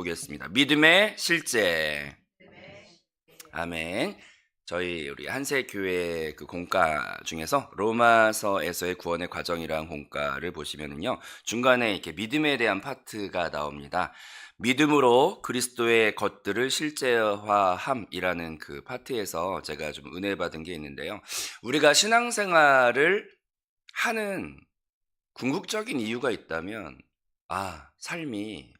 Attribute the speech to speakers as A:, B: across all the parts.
A: 보겠습니다. 믿음의 실제. 아멘. 우리 한세교회 그 공과 중에서 로마서에서의 구원의 과정이라는 공과를 보시면은요, 중간에 이렇게 믿음에 대한 파트가 나옵니다. 믿음으로 그리스도의 것들을 실제화함이라는 그 파트에서 제가 좀 은혜 받은 게 있는데요. 우리가 신앙생활을 하는 궁극적인 이유가 있다면, 삶이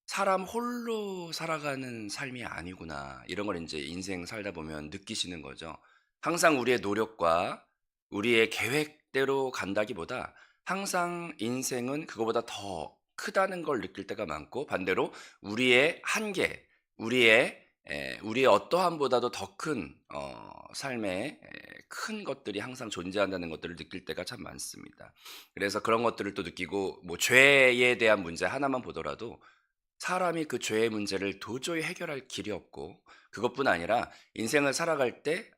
A: 사람 홀로 살아가는 삶이 아니구나. 이런 걸 이제 인생 살다 보면 느끼시는 거죠. 항상 우리의 노력과 우리의 계획대로 간다기보다 항상 인생은 그거보다 더 크다는 걸 느낄 때가 많고, 반대로 우리의 한계, 우리의 어떠함보다도 더 큰 삶의 큰 것들이 항상 존재한다는 것들을 느낄 때가 참 많습니다. 그래서 그런 것들을 또 느끼고, 뭐 죄에 대한 문제 하나만 보더라도 사람이 그 죄의 문제를 도저히 해결할 길이 없고, 그것뿐 아니라 인생을 살아갈 때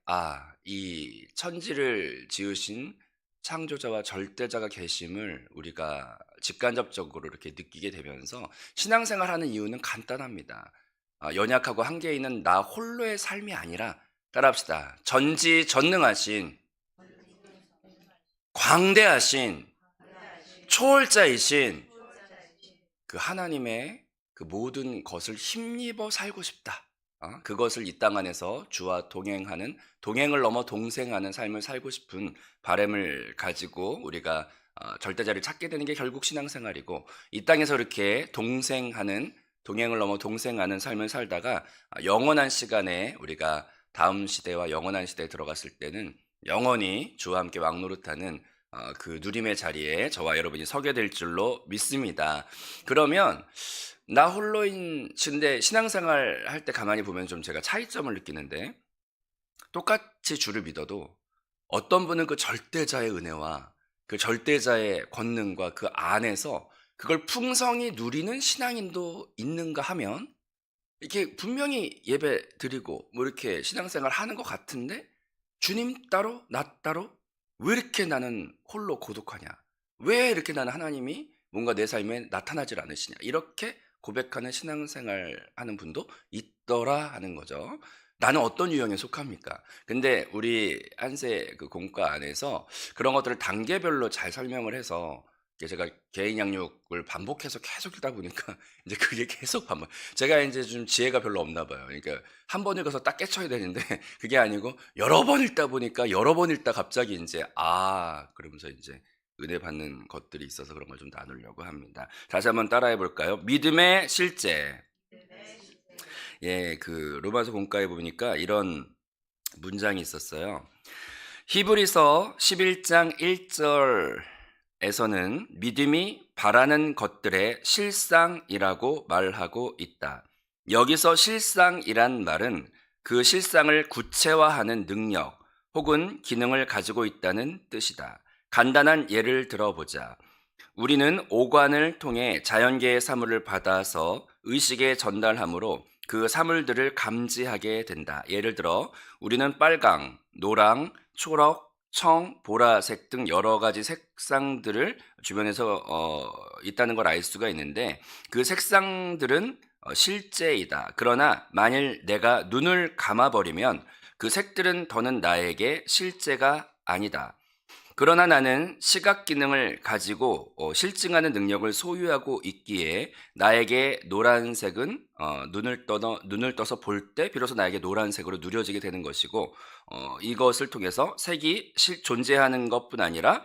A: 이 천지를 지으신 창조자와 절대자가 계심을 우리가 직간접적으로 이렇게 느끼게 되면서 신앙생활하는 이유는 간단합니다. 연약하고 한계 있는 나 홀로의 삶이 아니라, 따라합시다. 전지전능하신 광대하신 초월자이신 그 하나님의 그 모든 것을 힘입어 살고 싶다. 그것을 이 땅 안에서 주와 동행을 넘어 동생하는 삶을 살고 싶은 바람을 가지고 우리가 절대자를 찾게 되는 게 결국 신앙생활이고, 이 땅에서 이렇게 동행을 넘어 동생하는 삶을 살다가 영원한 시간에 우리가 다음 시대와 영원한 시대에 들어갔을 때는 영원히 주와 함께 왕노릇하는 그 누림의 자리에 저와 여러분이 서게 될 줄로 믿습니다. 그러면 나 홀로인 근데 신앙생활 할 때 가만히 보면 좀 제가 차이점을 느끼는데, 똑같이 주를 믿어도 어떤 분은 그 절대자의 은혜와 그 절대자의 권능과 그 안에서 그걸 풍성히 누리는 신앙인도 있는가 하면, 이렇게 분명히 예배 드리고 뭐 이렇게 신앙생활 하는 것 같은데, 주님 따로 나 따로 왜 이렇게 나는 홀로 고독하냐, 왜 이렇게 나는 하나님이 뭔가 내 삶에 나타나질 않으시냐, 이렇게 고백하는 신앙생활 하는 분도 있더라 하는 거죠. 나는 어떤 유형에 속합니까? 근데 우리 한세 그 공과 안에서 그런 것들을 단계별로 잘 설명을 해서, 제가 개인 양육을 반복해서 계속 읽다 보니까 이제 그게 계속 반복. 제가 이제 좀 지혜가 별로 없나 봐요. 그러니까 한 번 읽어서 딱 깨쳐야 되는데 그게 아니고 여러 번 읽다 보니까, 여러 번 읽다 갑자기 이제 그러면서 이제 은혜 받는 것들이 있어서 그런 걸 좀 나누려고 합니다. 다시 한번 따라해 볼까요? 믿음의 실제. 그 로마서 공과에 보니까 이런 문장이 있었어요. 히브리서 11장 1절에서는 믿음이 바라는 것들의 실상이라고 말하고 있다. 여기서 실상이란 말은 그 실상을 구체화하는 능력 혹은 기능을 가지고 있다는 뜻이다. 간단한 예를 들어보자. 우리는 오관을 통해 자연계의 사물을 받아서 의식에 전달하므로 그 사물들을 감지하게 된다. 예를 들어 우리는 빨강, 노랑, 초록, 청, 보라색 등 여러 가지 색상들을 주변에서 있다는 걸 알 수가 있는데, 그 색상들은 실제이다. 그러나 만일 내가 눈을 감아버리면 그 색들은 더는 나에게 실제가 아니다. 그러나 나는 시각 기능을 가지고 실증하는 능력을 소유하고 있기에 나에게 노란색은 눈을 떠서 볼 때 비로소 나에게 노란색으로 누려지게 되는 것이고, 이것을 통해서 색이 존재하는 것뿐 아니라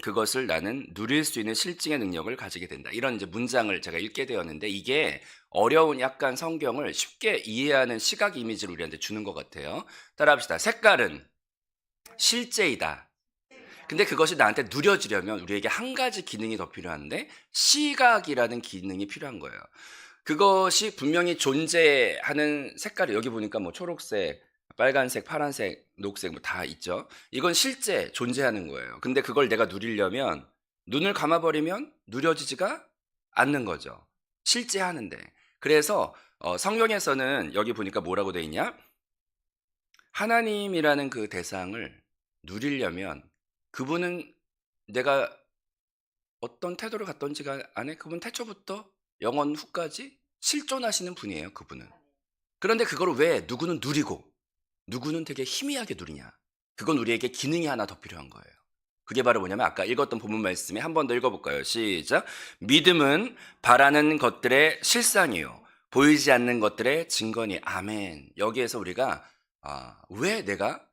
A: 그것을 나는 누릴 수 있는 실증의 능력을 가지게 된다. 이런 이제 문장을 제가 읽게 되었는데, 이게 어려운 약간 성경을 쉽게 이해하는 시각 이미지를 우리한테 주는 것 같아요. 따라합시다. 색깔은 실제이다. 근데 그것이 나한테 누려지려면 우리에게 한 가지 기능이 더 필요한데, 시각이라는 기능이 필요한 거예요. 그것이 분명히 존재하는 색깔이 여기 보니까 뭐 초록색, 빨간색, 파란색, 녹색 뭐 다 있죠. 이건 실제 존재하는 거예요. 근데 그걸 내가 누리려면 눈을 감아버리면 누려지지가 않는 거죠. 실제하는데. 그래서 성경에서는 여기 보니까 뭐라고 돼 있냐? 하나님이라는 그 대상을 누리려면 그분은 내가 어떤 태도를 갖던지가 안에 그분 태초부터 영원 후까지 실존하시는 분이에요, 그분은. 그런데 그걸 왜 누구는 누리고 누구는 되게 희미하게 누리냐? 그건 우리에게 기능이 하나 더 필요한 거예요. 그게 바로 뭐냐면 아까 읽었던 본문 말씀에 한 번 더 읽어볼까요? 시작. 믿음은 바라는 것들의 실상이요, 보이지 않는 것들의 증거니. 아멘. 여기에서 우리가 왜 내가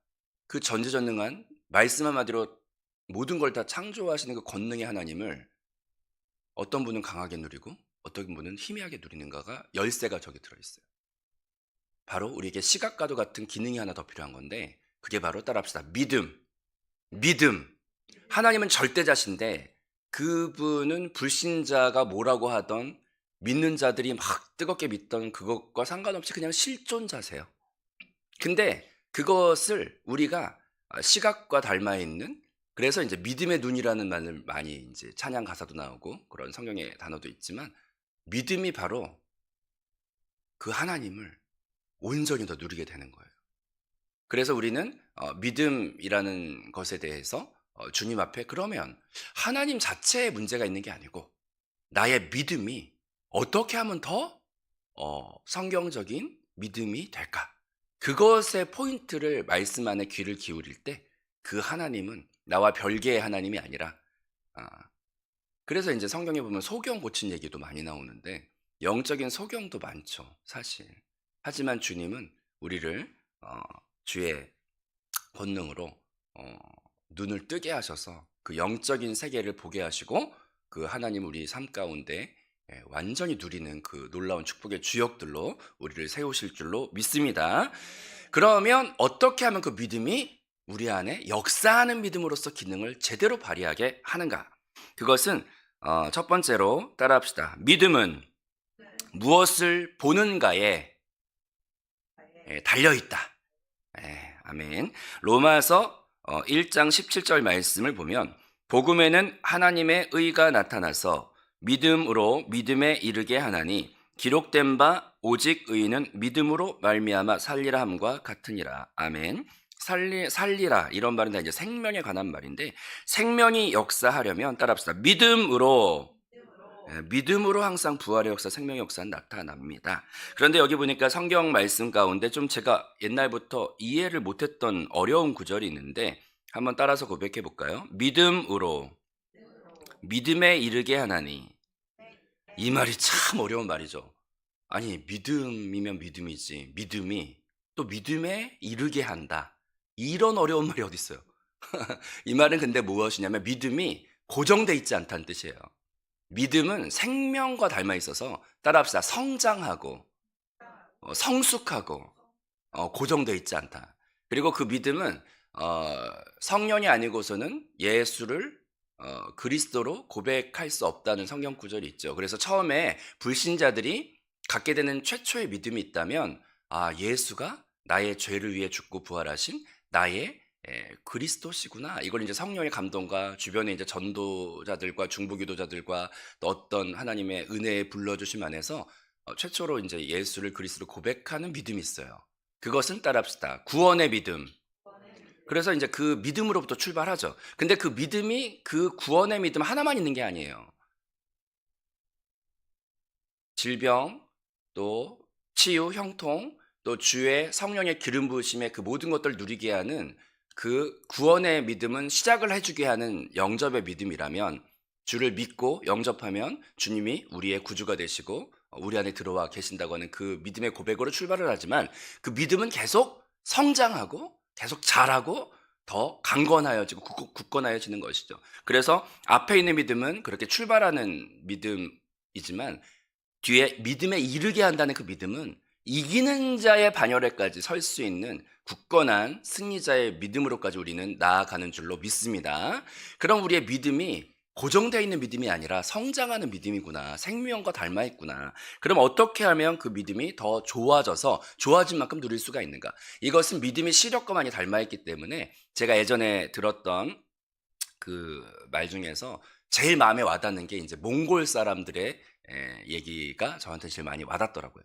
A: 그 전지전능한 말씀 한마디로 모든 걸 다 창조하시는 그 권능의 하나님을 어떤 분은 강하게 누리고 어떤 분은 희미하게 누리는가가 열쇠가 저기 들어있어요. 바로 우리에게 시각과도 같은 기능이 하나 더 필요한 건데 그게 바로 따라합시다. 믿음. 하나님은 절대자신데 그분은 불신자가 뭐라고 하던 믿는 자들이 막 뜨겁게 믿던 그것과 상관없이 그냥 실존자세요. 근데 그것을 우리가 시각과 닮아 있는, 그래서 이제 믿음의 눈이라는 말을 많이 이제 찬양 가사도 나오고 그런 성경의 단어도 있지만 믿음이 바로 그 하나님을 온전히 더 누리게 되는 거예요. 그래서 우리는 믿음이라는 것에 대해서 주님 앞에 그러면 하나님 자체에 문제가 있는 게 아니고 나의 믿음이 어떻게 하면 더 성경적인 믿음이 될까? 그것의 포인트를 말씀 안에 귀를 기울일 때 그 하나님은 나와 별개의 하나님이 아니라 그래서 이제 성경에 보면 소경 고친 얘기도 많이 나오는데 영적인 소경도 많죠, 사실. 하지만 주님은 우리를 주의 권능으로 눈을 뜨게 하셔서 그 영적인 세계를 보게 하시고 그 하나님 우리 삶 가운데 완전히 누리는 그 놀라운 축복의 주역들로 우리를 세우실 줄로 믿습니다. 그러면 어떻게 하면 그 믿음이 우리 안에 역사하는 믿음으로서 기능을 제대로 발휘하게 하는가? 그것은 첫 번째로 따라합시다. 믿음은 무엇을 보는가에 달려있다. 아멘. 로마서 1장 17절 말씀을 보면 복음에는 하나님의 의가 나타나서 믿음으로 믿음에 이르게 하나니 기록된 바 오직 의인은 믿음으로 말미암아 살리라 함과 같으니라. 아멘. 살리라 이런 말은 다 이제 생명에 관한 말인데 생명이 역사하려면 따라합시다. 믿음으로 항상 부활의 역사, 생명의 역사는 나타납니다. 그런데 여기 보니까 성경 말씀 가운데 좀 제가 옛날부터 이해를 못했던 어려운 구절이 있는데 한번 따라서 고백해 볼까요? 믿음으로 믿음에 이르게 하나니. 이 말이 참 어려운 말이죠. 아니 믿음이면 믿음이지 믿음이 또 믿음에 이르게 한다. 이런 어려운 말이 어디 있어요? 이 말은 근데 무엇이냐면 믿음이 고정돼 있지 않다는 뜻이에요. 믿음은 생명과 닮아 있어서 따라합시다. 성장하고 성숙하고 고정되어 있지 않다. 그리고 그 믿음은 성령이 아니고서는 예수를 그리스도로 고백할 수 없다는 성경 구절이 있죠. 그래서 처음에 불신자들이 갖게 되는 최초의 믿음이 있다면 예수가 나의 죄를 위해 죽고 부활하신 나의 그리스도시구나. 이걸 이제 성령의 감동과 주변에 이제 전도자들과 중보기도자들과 또 어떤 하나님의 은혜에 불러주심 안에서 최초로 이제 예수를 그리스도로 고백하는 믿음이 있어요. 그것은 따라합시다. 구원의 믿음. 그래서 이제 그 믿음으로부터 출발하죠. 근데 그 믿음이 그 구원의 믿음 하나만 있는 게 아니에요. 질병, 또 치유, 형통, 또 주의 성령의 기름 부으심에 그 모든 것들을 누리게 하는 그 구원의 믿음은 시작을 해주게 하는 영접의 믿음이라면 주를 믿고 영접하면 주님이 우리의 구주가 되시고 우리 안에 들어와 계신다고 하는 그 믿음의 고백으로 출발을 하지만 그 믿음은 계속 성장하고 계속 자라고 더 강건하여지고 굳건하여지는 것이죠. 그래서 앞에 있는 믿음은 그렇게 출발하는 믿음이지만 뒤에 믿음에 이르게 한다는 그 믿음은 이기는 자의 반열에까지 설 수 있는 굳건한 승리자의 믿음으로까지 우리는 나아가는 줄로 믿습니다. 그럼 우리의 믿음이 고정되어 있는 믿음이 아니라 성장하는 믿음이구나. 생명과 닮아 있구나. 그럼 어떻게 하면 그 믿음이 더 좋아져서 좋아진 만큼 누릴 수가 있는가? 이것은 믿음이 시력과 많이 닮아 있기 때문에 제가 예전에 들었던 그 말 중에서 제일 마음에 와닿는 게 이제 몽골 사람들의 얘기가 저한테 제일 많이 와닿더라고요.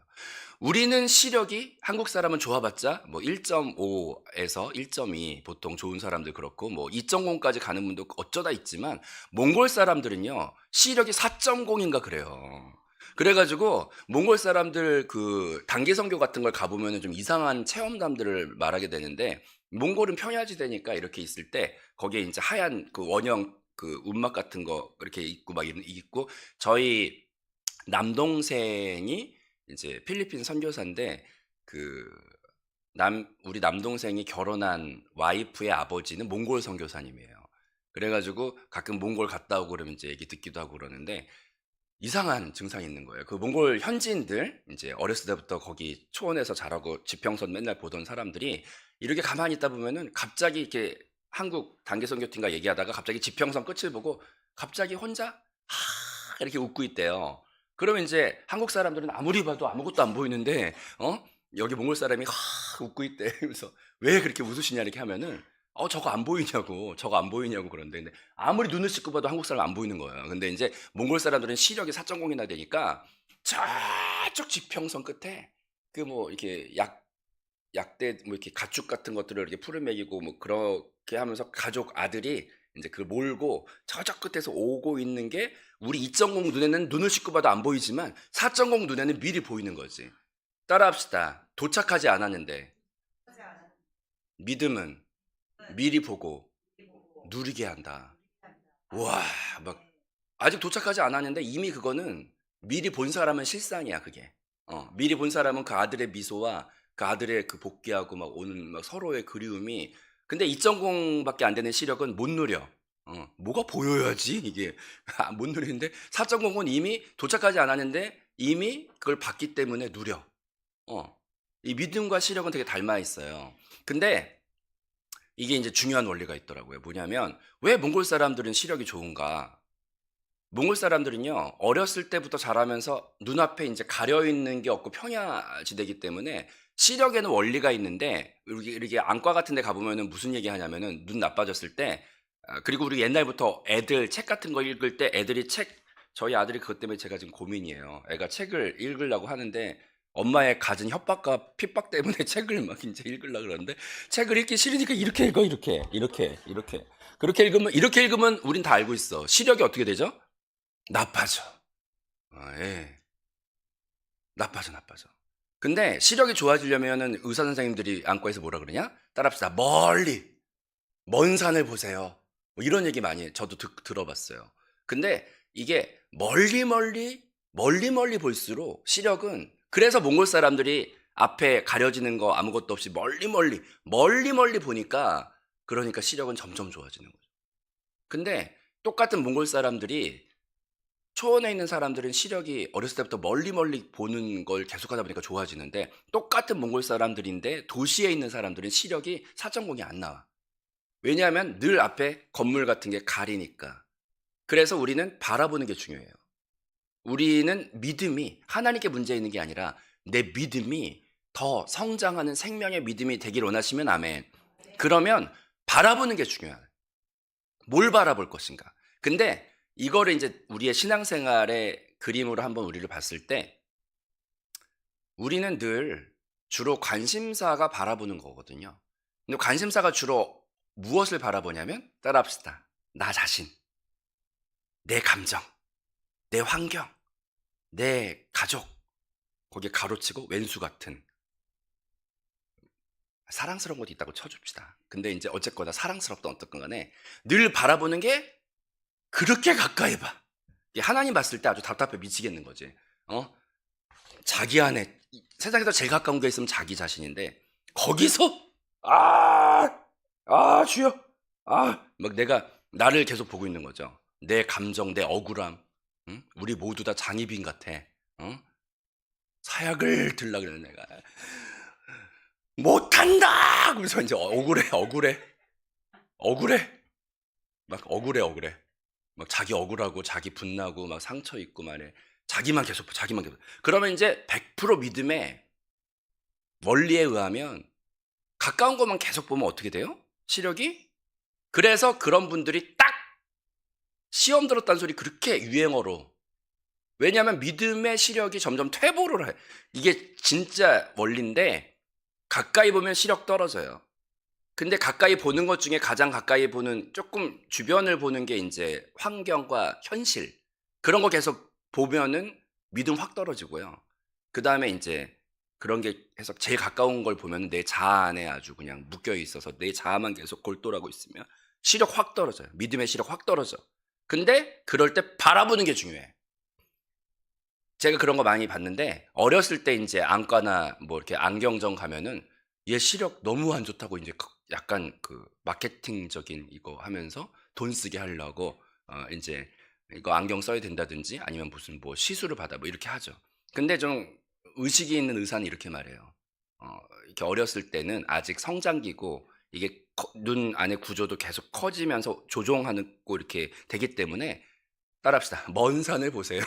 A: 우리는 시력이 한국 사람은 좋아봤자 뭐 1.5에서 1.2 보통 좋은 사람들 그렇고 뭐 2.0까지 가는 분도 어쩌다 있지만 몽골 사람들은요 시력이 4.0인가 그래요. 그래가지고 몽골 사람들 그 단기 선교 같은 걸 가보면은 좀 이상한 체험담들을 말하게 되는데, 몽골은 평야지대니까 이렇게 있을 때 거기에 이제 하얀 그 원형 그 움막 같은 거 이렇게 있고 막 있고, 저희 남동생이 이제 필리핀 선교사인데, 그 우리 남동생이 결혼한 와이프의 아버지는 몽골 선교사님이에요. 그래가지고 가끔 몽골 갔다 오고 그러면 이제 얘기 듣기도 하고 그러는데, 이상한 증상이 있는 거예요. 그 몽골 현지인들, 이제 어렸을 때부터 거기 초원에서 자라고 지평선 맨날 보던 사람들이 이렇게 가만히 있다 보면은 갑자기 이렇게 한국 단기선교팀과 얘기하다가 갑자기 지평선 끝을 보고 갑자기 혼자 이렇게 웃고 있대요. 그러면 이제 한국 사람들은 아무리 봐도 아무것도 안 보이는데, 여기 몽골 사람이 웃고 있대. 그래서 왜 그렇게 웃으시냐 이렇게 하면은, 저거 안 보이냐고, 저거 안 보이냐고 그런데, 근데 아무리 눈을 씻고 봐도 한국 사람 안 보이는 거예요. 근데 이제 몽골 사람들은 시력이 4.0이나 되니까 저쪽 지평선 끝에 그 뭐 이렇게 약대 뭐 이렇게 가축 같은 것들을 이렇게 풀을 먹이고 뭐 그렇게 하면서 가족 아들이 이제 그 몰고 저쪽 끝에서 오고 있는 게 우리 2.0 눈에는 눈을 씻고 봐도 안 보이지만 4.0 눈에는 미리 보이는 거지. 따라합시다. 도착하지 않았는데 믿음은 미리 보고 누리게 한다. 와, 막 아직 도착하지 않았는데 이미 그거는 미리 본 사람은 실상이야, 그게. 미리 본 사람은 그 아들의 미소와 그 아들의 그 복귀하고 막 오는 막 서로의 그리움이. 근데 2.0밖에 안 되는 시력은 못 누려. 뭐가 보여야지 이게 못 누리는데 4.0은 이미 도착하지 않았는데 이미 그걸 봤기 때문에 누려. 이 믿음과 시력은 되게 닮아 있어요. 근데 이게 이제 중요한 원리가 있더라고요. 뭐냐면 왜 몽골 사람들은 시력이 좋은가? 몽골 사람들은요, 어렸을 때부터 자라면서 눈앞에 이제 가려 있는 게 없고 평야지대이기 때문에 시력에는 원리가 있는데, 이렇게 안과 같은 데 가보면은 무슨 얘기 하냐면은 눈 나빠졌을 때, 그리고 우리 옛날부터 애들 책 같은 거 읽을 때 애들이 저희 아들이 그것 때문에 제가 지금 고민이에요. 애가 책을 읽으려고 하는데 엄마의 갖은 협박과 핍박 때문에 책을 막 이제 읽으려고 그러는데, 책을 읽기 싫으니까 이렇게 읽어, 이렇게. 이렇게 읽으면 우린 다 알고 있어. 시력이 어떻게 되죠? 나빠져. 예. 나빠져. 근데 시력이 좋아지려면은 의사 선생님들이 안과에서 뭐라 그러냐? 따라합시다. 먼 산을 보세요. 뭐 이런 얘기 많이 저도 들어봤어요. 근데 이게 멀리 볼수록 시력은, 그래서 몽골 사람들이 앞에 가려지는 거 아무것도 없이 멀리 보니까, 그러니까 시력은 점점 좋아지는 거죠. 근데 똑같은 몽골 사람들이, 초원에 있는 사람들은 시력이 어렸을 때부터 멀리 보는 걸 계속하다 보니까 좋아지는데, 똑같은 몽골 사람들인데 도시에 있는 사람들은 시력이 4.0이 안 나와. 왜냐하면 늘 앞에 건물 같은 게 가리니까. 그래서 우리는 바라보는 게 중요해요. 우리는 믿음이 하나님께 문제 있는 게 아니라 내 믿음이 더 성장하는 생명의 믿음이 되길 원하시면 아멘. 그러면 바라보는 게 중요해요. 뭘 바라볼 것인가. 근데 이거를 이제 우리의 신앙생활의 그림으로 한번 우리를 봤을 때, 우리는 늘 주로 관심사가 바라보는 거거든요. 근데 관심사가 주로 무엇을 바라보냐면, 따라합시다. 나 자신, 내 감정, 내 환경, 내 가족, 거기에 가로치고 왼수 같은 사랑스러운 것도 있다고 쳐줍시다. 근데 이제 어쨌거나 사랑스럽던 어떻건 간에 늘 바라보는 게 그렇게 가까이 봐. 하나님 봤을 때 아주 답답해 미치겠는 거지. 자기 안에 세상에서 제일 가까운 게 있으면 자기 자신인데, 거기서 주여, 막 내가 나를 계속 보고 있는 거죠. 내 감정, 내 억울함. 응? 우리 모두 다 장희빈 같아. 사약을 들라 그러는 내가 못한다. 그래서 이제 억울해. 막 억울해. 막 자기 억울하고 자기 분나고 막 상처 있고 말해. 자기만 계속. 그러면 이제 100% 믿음의 원리에 의하면 가까운 것만 계속 보면 어떻게 돼요? 시력이? 그래서 그런 분들이 딱 시험 들었다는 소리 그렇게 유행어로. 왜냐하면 믿음의 시력이 점점 퇴보를 해. 이게 진짜 원리인데, 가까이 보면 시력 떨어져요. 근데 가까이 보는 것 중에 가장 가까이 보는, 조금 주변을 보는 게 이제 환경과 현실. 그런 거 계속 보면은 믿음 확 떨어지고요. 그다음에 이제 그런 게 해서 제일 가까운 걸 보면 내 자아 안에 아주 그냥 묶여 있어서 내 자아만 계속 골똘하고 있으면 시력 확 떨어져요. 믿음의 시력 확 떨어져. 근데 그럴 때 바라보는 게 중요해. 제가 그런 거 많이 봤는데 어렸을 때 인제 안과나 뭐 이렇게 안경점 가면은 얘 시력 너무 안 좋다고 인제 약간 그 마케팅적인 이거 하면서 돈 쓰게 하려고 인제 이거 안경 써야 된다든지 아니면 무슨 뭐 시술을 받아 뭐 이렇게 하죠. 근데 좀 의식이 있는 의사는 이렇게 말해요. 이렇게 어렸을 때는 아직 성장기고 이게 눈 안의 구조도 계속 커지면서 조종하고 이렇게 되기 때문에 따라합시다. 먼 산을 보세요.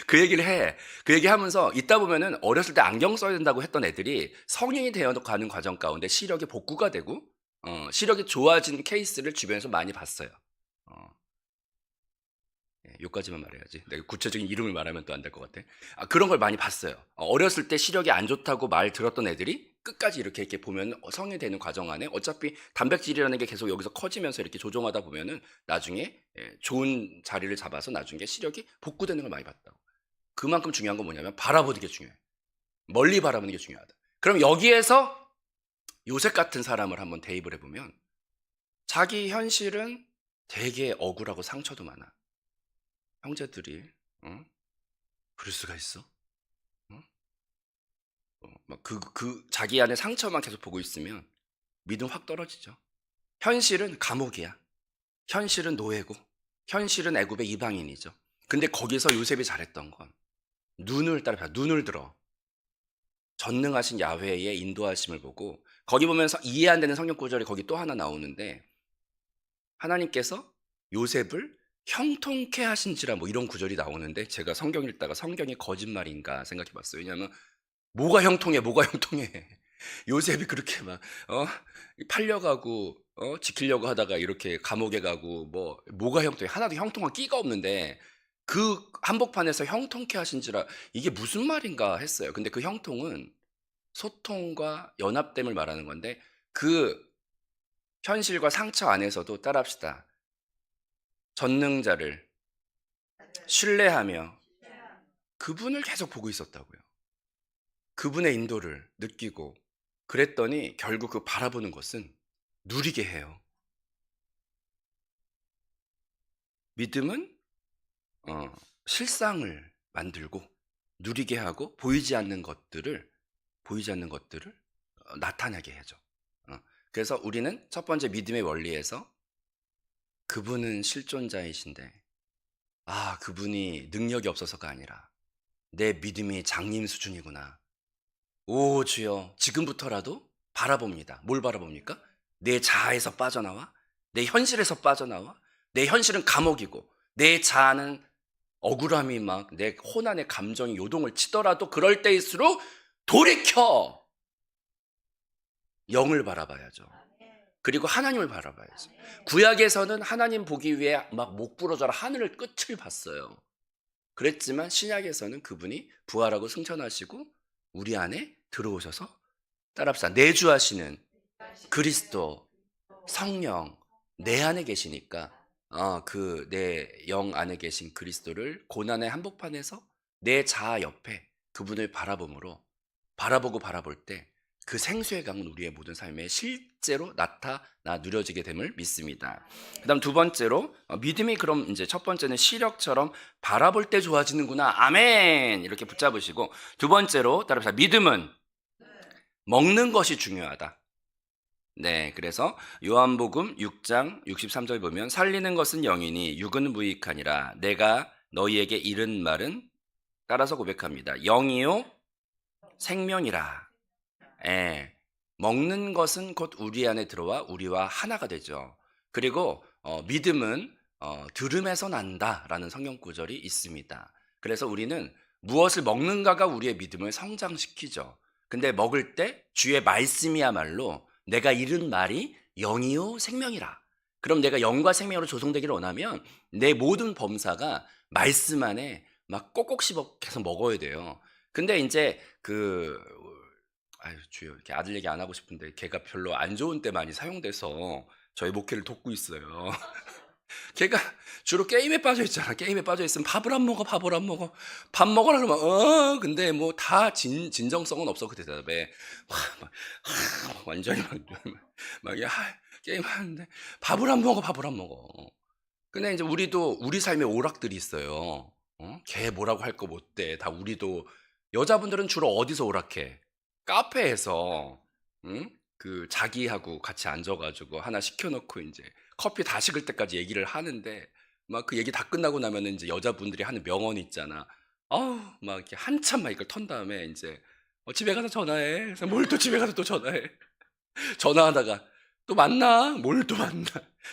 A: 그 얘기를 해. 그 얘기하면서 있다 보면은 어렸을 때 안경 써야 된다고 했던 애들이 성인이 되어 가는 과정 가운데 시력이 복구가 되고 시력이 좋아진 케이스를 주변에서 많이 봤어요. 어. 예, 요까지만 말해야지. 내가 구체적인 이름을 말하면 또 안 될 것 같아. 그런 걸 많이 봤어요. 어렸을 때 시력이 안 좋다고 말 들었던 애들이 끝까지 이렇게 보면 성인이 되는 과정 안에 어차피 단백질이라는 게 계속 여기서 커지면서 이렇게 조종하다 보면은 나중에 좋은 자리를 잡아서 나중에 시력이 복구되는 걸 많이 봤다고. 그만큼 중요한 건 뭐냐면 바라보는 게 중요해. 멀리 바라보는 게 중요하다. 그럼 여기에서 요셉 같은 사람을 한번 대입을 해보면 자기 현실은 되게 억울하고 상처도 많아. 형제들이 어? 그럴 수가 있어? 어? 막 자기 안에 상처만 계속 보고 있으면 믿음 확 떨어지죠. 현실은 감옥이야. 현실은 노예고, 현실은 애굽의 이방인이죠. 근데 거기서 요셉이 잘했던 건 눈을 따라 눈을 들어 전능하신 야훼의 인도하심을 보고 거기 보면서 이해 안 되는 성경 구절이 거기 또 하나 나오는데 하나님께서 요셉을 형통케 하신지라 뭐 이런 구절이 나오는데 제가 성경 읽다가 성경이 거짓말인가 생각해 봤어요. 왜냐하면 뭐가 형통해, 뭐가 형통해. 요셉이 그렇게 막, 팔려가고, 지키려고 하다가 이렇게 감옥에 가고, 뭐가 형통해. 하나도 형통한 끼가 없는데, 그 한복판에서 형통케 하신지라, 이게 무슨 말인가 했어요. 근데 그 형통은 소통과 연합됨을 말하는 건데, 그 현실과 상처 안에서도 따라합시다. 전능자를 신뢰하며 그분을 계속 보고 있었다고요. 그분의 인도를 느끼고 그랬더니 결국 그 바라보는 것은 누리게 해요. 믿음은 실상을 만들고 누리게 하고 보이지 않는 것들을 나타나게 해줘. 그래서 우리는 첫 번째 믿음의 원리에서 그분은 실존자이신데 그분이 능력이 없어서가 아니라 내 믿음이 장님 수준이구나. 오 주여 지금부터라도 바라봅니다. 뭘 바라봅니까? 내 자아에서 빠져나와 내 현실에서 빠져나와 내 현실은 감옥이고 내 자아는 억울함이 막 내 혼안의 감정이 요동을 치더라도 그럴 때일수록 돌이켜 영을 바라봐야죠. 그리고 하나님을 바라봐야죠. 구약에서는 하나님 보기 위해 막 목 부러져라 하늘을 끝을 봤어요. 그랬지만 신약에서는 그분이 부활하고 승천하시고 우리 안에 들어오셔서 따라합시다. 내주하시는 그리스도 성령 내 안에 계시니까 그 내 영 안에 계신 그리스도를 고난의 한복판에서 내 자아 옆에 그분을 바라봄으로 바라보고 바라볼 때 그 생수의 강은 우리의 모든 삶에 실제로 나타나 누려지게 됨을 믿습니다. 그다음 두 번째로 믿음이 그럼 이제 첫 번째는 시력처럼 바라볼 때 좋아지는구나. 아멘. 이렇게 붙잡으시고 두 번째로 따라합시다. 믿음은 먹는 것이 중요하다. 네, 그래서 요한복음 6장 63절 보면 살리는 것은 영이니 육은 무익하니라. 내가 너희에게 이른 말은 따라서 고백합니다. 영이요 생명이라. 예, 먹는 것은 곧 우리 안에 들어와 우리와 하나가 되죠. 그리고 믿음은 들음에서 난다라는 성경 구절이 있습니다. 그래서 우리는 무엇을 먹는가가 우리의 믿음을 성장시키죠. 근데 먹을 때 주의 말씀이야말로 내가 잃은 말이 영이요 생명이라. 그럼 내가 영과 생명으로 조성되기를 원하면 내 모든 범사가 말씀 안에 막 꼭꼭 씹어 계속 먹어야 돼요. 근데 이제 아유 주여 이렇게 아들 얘기 안 하고 싶은데 걔가 별로 안 좋은 때 많이 사용돼서 저희 목회를 돕고 있어요. 걔가 주로 게임에 빠져 있잖아. 게임에 빠져 있으면 밥을 안 먹어, 밥을 안 먹어. 밥 먹으라 그러면 근데 뭐 다 진정성은 없어 그 대답에. 와, 완전히 막 게임하는데 밥을 안 먹어, 밥을 안 먹어. 근데 이제 우리도 우리 삶에 오락들이 있어요. 걔 뭐라고 할 거 못 돼. 다 우리도 여자분들은 주로 어디서 오락해? 카페에서 그 자기하고 같이 앉아 가지고 하나 시켜 놓고 인제 커피 다 식을 때까지 얘기를 하는데 막 그 얘기 다 끝나고 나면은 인제 여자분들이 하는 명언이 있잖아. 아우 막 이렇게 한참 막 이걸 턴 다음에 인제 "집에 가서 전화해." 그래서 뭘 또 집에 가서 또 전화해. 전화하다가 "또 만나." 뭘 또 만나.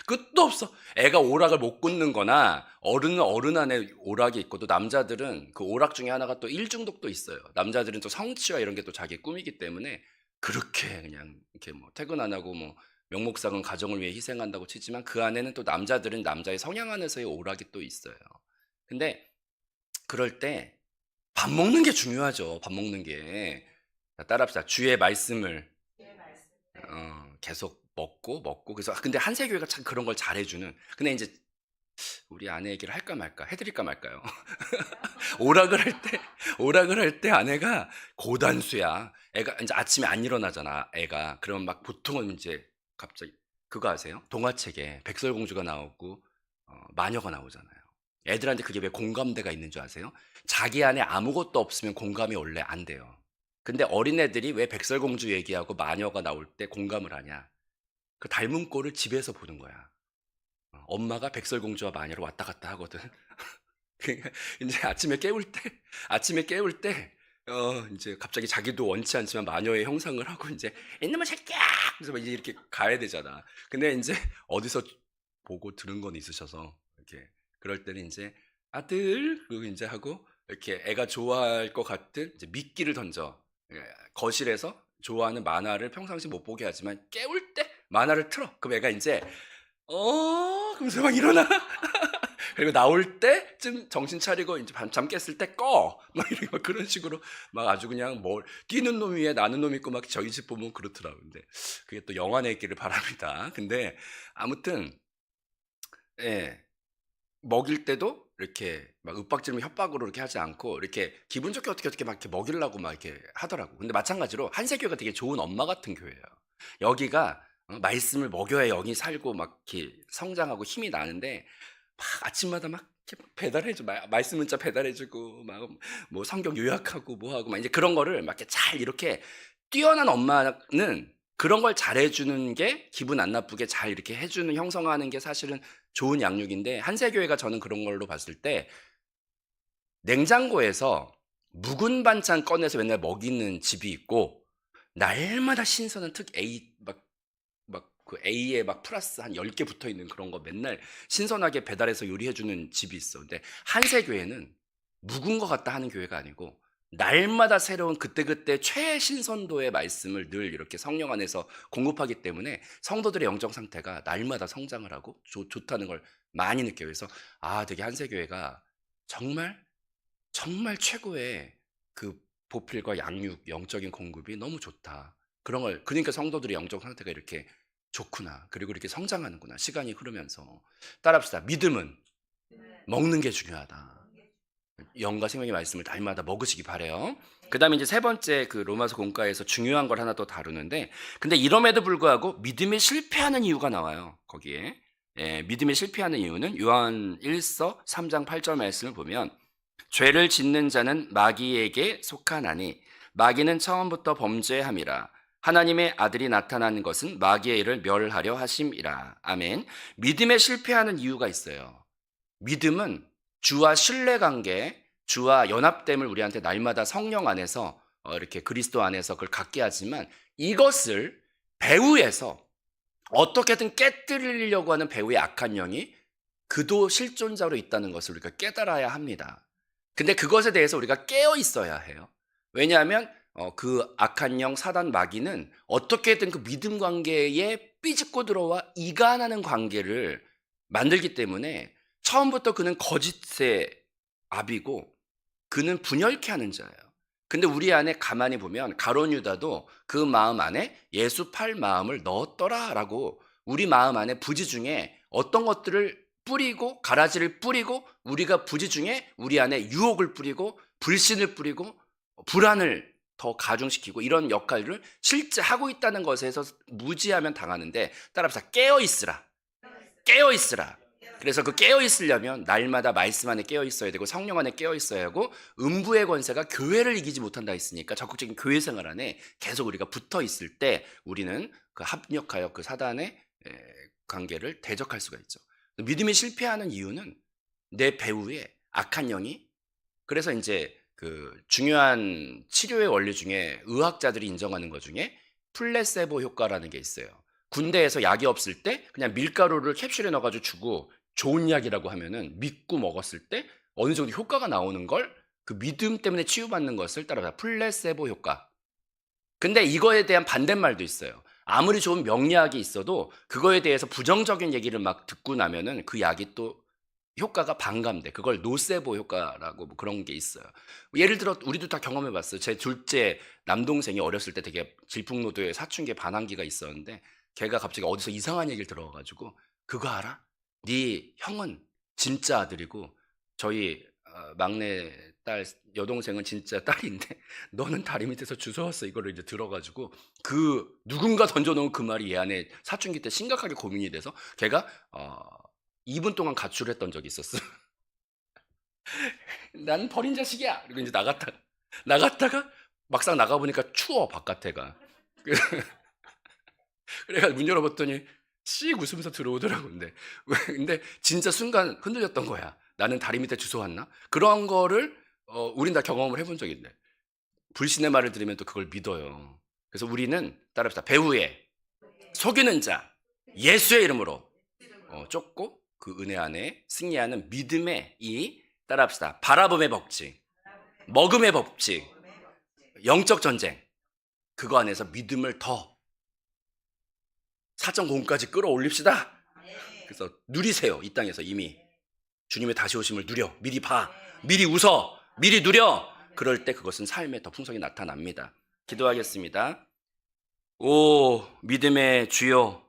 A: 끝도 없어. 애가 오락을 못 끊는 거나 어른은 어른 안에 오락이 있고 또 남자들은 그 오락 중에 하나가 또 일중독도 있어요. 남자들은 또 성취와 이런 게 또 자기의 꿈이기 때문에 그렇게 그냥 이렇게 뭐 퇴근 안 하고 뭐 명목상은 가정을 위해 희생한다고 치지만 그 안에는 또 남자들은 남자의 성향 안에서의 오락이 또 있어요. 근데 그럴 때 밥 먹는 게 중요하죠, 밥 먹는 게. 자 따라합시다. 주의 말씀을 계속 먹고 그래서 근데 한세교회가 참 그런 걸 잘해 주는 근데 인제 우리 아내 얘기를 할까 말까 해 드릴까 말까요? 오락을 할 때 아내가 고단수야. 애가 인제 아침에 안 일어나잖아, 애가. 그러면 막 보통은 인제 갑자기 그거 아세요? 동화책에 백설공주가 나오고 마녀가 나오잖아요. 애들한테 그게 왜 공감대가 있는 줄 아세요? 자기 안에 아무것도 없으면 공감이 원래 안 돼요. 근데 어린애들이 왜 백설공주 얘기하고 마녀가 나올 때 공감을 하냐? 그 닮은 꼴을 집에서 보는 거야. 엄마가 백설공주와 마녀로 왔다 갔다 하거든. 그러니까 인제 아침에 깨울 때 인제 갑자기 자기도 원치 않지만 마녀의 형상을 하고 인제 "이놈의 새끼야!" 그래서 막 이렇게 가야 되잖아. 근데 인제 어디서 보고 들은 건 있으셔서 이렇게 그럴 때는 인제 "아들." 그러고 인제 하고 이렇게 애가 좋아할 것 같은 이제 미끼를 던져. 예 거실에서 좋아하는 만화를 평상시 못 보게 하지만 깨울 때 만화를 틀어. 그럼 애가 인제 그러면서 막 일어나. 그리고 나올 때쯤 정신 차리고 인제 잠 깼을 때 꺼. 막 이렇게 막 그런 식으로 막 아주 그냥 뭘 뛰는 놈 위에 나는 놈 있고 막 저희 집 보면 그렇더라고요. 근데 그게 또 영안에 있기를 바랍니다. 근데 아무튼 예. 먹일 때도 이렇게 막 윽박지르며 협박으로 이렇게 하지 않고 이렇게 기분 좋게 어떻게 막 이렇게 먹이려고 막 이렇게 하더라고. 근데 마찬가지로 한세교회가 되게 좋은 엄마 같은 교회예요. 여기가 말씀을 먹여야 영이 살고 막 이렇게 성장하고 힘이 나는데 막 아침마다 막 이렇게 배달해 줘. 말씀 문자 배달해 주고 막 뭐 성경 요약하고 뭐 하고 막 이제 그런 거를 막 이렇게 잘 이렇게 뛰어난 엄마는 그런 걸 잘해 주는 게 기분 안 나쁘게 잘 이렇게 해 주는 형성하는 게 사실은 좋은 양육인데 한세교회가 저는 그런 걸로 봤을 때 냉장고에서 묵은 반찬 꺼내서 맨날 먹이는 집이 있고 날마다 신선한 특 A 막 그 A에 막 플러스 한 10개 붙어 있는 그런 거 맨날 신선하게 배달해서 요리해 주는 집이 있어. 근데 한세교회는 묵은 것 같다 하는 교회가 아니고 날마다 새로운 그때그때 최신선도의 말씀을 늘 이렇게 성령 안에서 공급하기 때문에 성도들의 영적 상태가 날마다 성장을 하고 좋다는 걸 많이 느껴요. 그래서 되게 한세교회가 정말, 정말 최고의 그 보필과 양육, 영적인 공급이 너무 좋다. 그런 걸 그러니까 성도들의 영적 상태가 이렇게 좋구나. 그리고 이렇게 성장하는구나. 시간이 흐르면서. 따라합시다. 믿음은 먹는 게 중요하다. 영과 생명의 말씀을 날마다 먹으시기 바래요. 그다음에 이제 세 번째 그 로마서 공과에서 중요한 걸 하나 더 다루는데 근데 이럼에도 불구하고 믿음이 실패하는 이유가 나와요. 거기에. 예, 믿음이 실패하는 이유는 요한 1서 3장 8절 말씀을 보면 죄를 짓는 자는 마귀에게 속하나니 마귀는 처음부터 범죄함이라 하나님의 아들이 나타난 것은 마귀의 일을 멸하려 하심이라. 아멘. 믿음에 실패하는 이유가 있어요. 믿음은 주와 신뢰관계, 주와 연합됨을 우리한테 날마다 성령 안에서 이렇게 그리스도 안에서 그걸 갖게 하지만 이것을 배후에서 어떻게든 깨뜨리려고 하는 배후의 악한 영이 그도 실존자로 있다는 것을 우리가 깨달아야 합니다. 근데 그것에 대해서 우리가 깨어 있어야 해요. 왜냐하면 그 악한 영 사단 마귀는 어떻게든 그 믿음 관계에 삐집고 들어와 이간하는 관계를 만들기 때문에 처음부터 그는 거짓의 압이고 그는 분열케 하는 자예요. 근데 우리 안에 가만히 보면 가룟 유다도 그 마음 안에 예수 팔 마음을 넣었더라라고 우리 마음 안에 부지 중에 어떤 것들을 뿌리고 가라지를 뿌리고 우리가 부지 중에 우리 안에 유혹을 뿌리고 불신을 뿌리고 불안을 더 가중시키고 이런 역할을 실제 하고 있다는 것에서 무지하면 당하는데 따라서 깨어 있으라. 깨어 있으라. 그래서 그 깨어 있으려면 날마다 말씀 안에 깨어 있어야 되고 성령 안에 깨어 있어야 하고 음부의 권세가 교회를 이기지 못한다 했으니까 적극적인 교회 생활 안에 계속 우리가 붙어 있을 때 우리는 그 합력하여 그 사단의 관계를 대적할 수가 있죠. 믿음이 실패하는 이유는 내 배후에 악한 영이, 그래서 이제 그 중요한 치료의 원리 중에 의학자들이 인정하는 것 중에 플레세보 효과라는 게 있어요. 군대에서 약이 없을 때 그냥 밀가루를 캡슐에 넣어가지고 주고 좋은 약이라고 하면은 믿고 먹었을 때 어느 정도 효과가 나오는 걸, 그 믿음 때문에 치유받는 것을 따라서 플레세보 효과. 근데 이거에 대한 반대말도 있어요. 아무리 좋은 명리학이 있어도 그거에 대해서 부정적인 얘기를 막 듣고 나면은 그 약이 또 효과가 반감돼. 그걸 노세보 효과라고 뭐 그런 게 있어요. 예를 들어 우리도 다 경험해 봤어요. 제 둘째 남동생이 어렸을 때 되게 질풍노도에 사춘기에 반항기가 있었는데 걔가 갑자기 어디서 이상한 얘기를 들어가지고 그거 알아? 네 형은 진짜 아들이고 저희 막내 딸 여동생은 진짜 딸인데 너는 다리 밑에서 주워왔어. 이거를 이제 들어가지고 그 누군가 던져놓은 그 말이 얘 안에 사춘기 때 심각하게 고민이 돼서 걔가 2분 동안 가출을 했던 적이 있었어. 난 버린 자식이야. 그리고 이제 나갔다가 막상 나가보니까 추워 바깥에가. 그래가 문 열어봤더니 씩 웃으면서 들어오더라고. 근데 진짜 순간 흔들렸던 거야. 나는 다리 밑에 주워왔나? 그런 거를 우린 다 경험을 해본 적이 있네. 불신의 말을 들으면 또 그걸 믿어요. 그래서 우리는 따라합시다. 배후에 속이는 자 예수의 이름으로 쫓고 그 은혜 안에 승리하는 믿음의 이 따라합시다. 바라봄의 법칙, 먹음의 법칙, 영적 전쟁, 그거 안에서 믿음을 더 4.0까지 끌어올립시다. 그래서 누리세요. 이 땅에서 이미 주님의 다시 오심을 누려. 미리 봐, 미리 웃어, 미리 누려. 그럴 때 그것은 삶에 더 풍성히 나타납니다. 기도하겠습니다. 오 믿음의 주여,